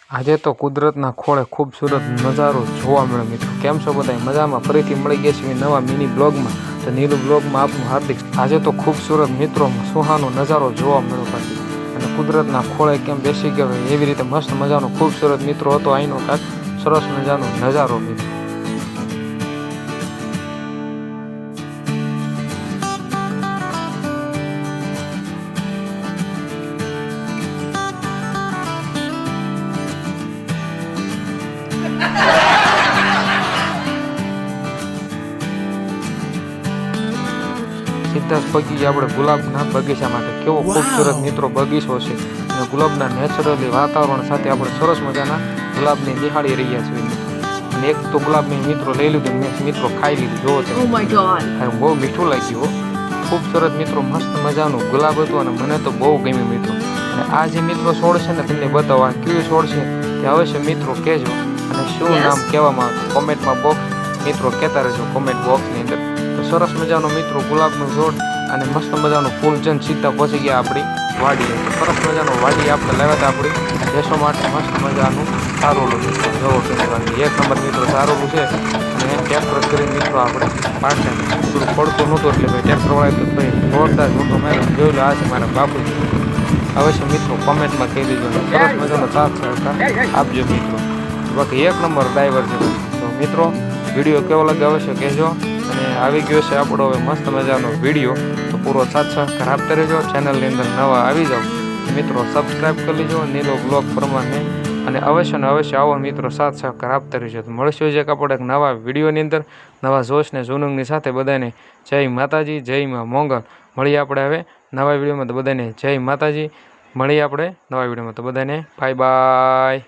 આજે તો કુદરતના ખોળે ખૂબસૂરત નજારો જોવા મળ્યો મિત્રો. કેમ છો બધા? મજામાં? ફરીથી મળી ગયા છીએ નવા મિની બ્લોગમાં. તો નીલુ બ્લોગમાં આપનું હાર્દિક. આજે તો ખૂબસૂરત મિત્રો સુહાનો નજારો જોવા મળ્યો પાછી, અને કુદરતના ખોળે કેમ બેસી ગયો એવી રીતે મસ્ત મજાનો ખૂબસૂરત મિત્રો હતો. અહીંનો કાંક સરસ મજાનો નજારો મિત્રો. સીધા જ પગી આપણે ગુલાબના બગીચા માટે. કેવો ખૂબસૂરત મિત્રો બગીચો છે, અને ગુલાબના નેચરલી વાતાવરણ સાથે આપણે સરસ મજાના ગુલાબને નિહાળી રહ્યા છીએ. અને એક તો ગુલાબની મિત્રો લઈ લીધું, મેં મિત્રો ખાઈ લીધું. જોવો તો બહુ મીઠું લાગ્યું. ખૂબસૂરત મિત્રો મસ્ત મજાનું ગુલાબ હતું, અને મને તો બહુ ગમ્યું મિત્રો. અને આ જે મિત્રો છોડ છે ને તમને બતાવવા કેવું છોડ છે તે અવશ્ય મિત્રો કહેજો, અને શું નામ કહેવામાં આવે કોમેન્ટમાં બોક્સ મિત્રો કહેતા રહેજો કોમેન્ટ બોક્સની અંદર. તો સરસ મજાનો મિત્રો ગુલાબનું છોડ અને મસ્ત મજાનું ફૂલચંદ સીધા પહોંચી ગયા આપણી વાડીએ. તો સરસ મજાનો વાડી આપણે લાવ્યા હતા આપણી દેશો માટે. મસ્ત મજાનું સારોલું મિત્રો જોવો કે એક નંબર મિત્રો સારોલું છે. અને ટ્રેક્ટર કરીને મિત્રો આપણે પાછળ થોડું પડતું નહોતું, એટલે ભાઈ ટ્રેક્ટર વાળા તો ભાઈ જોરદાર મોટો મેળો જોઈ લો. આ છે મારા બાપુ. અવશ્ય મિત્રો કોમેન્ટમાં કહી દેજો, સરસ મજાનો સાથ સહકાર આપજો મિત્રો. બાકી એક નંબર ડ્રાઈવર છે. તો મિત્રો વિડીયો કેવો લાગે અવશ્ય કહેજો. અને આવી ગયો છે આપણો હવે મસ્ત મજાનો વિડીયો. તો પૂરો સાથ સહકાર આપતા રહેજો. ચેનલની અંદર નવા આવી જાઓ મિત્રો, સબસ્ક્રાઈબ કરી લેજો નીલો બ્લોગ પ્રમાણે. અને અવશ્ય ને અવશ્ય આવો મિત્રો, સાથ સહકાર આપતા રહેજો. તો મળશું છે આપણે એક નવા વિડીયોની અંદર નવા જોશ ને જુનુંગની સાથે. બધાને જય માતાજી, જય માં મોંગલ. મળીએ આપણે હવે નવા વિડીયોમાં. તો બધાને જય માતાજી. મળીએ આપણે નવા વિડીયોમાં. તો બધાને બાય બાય.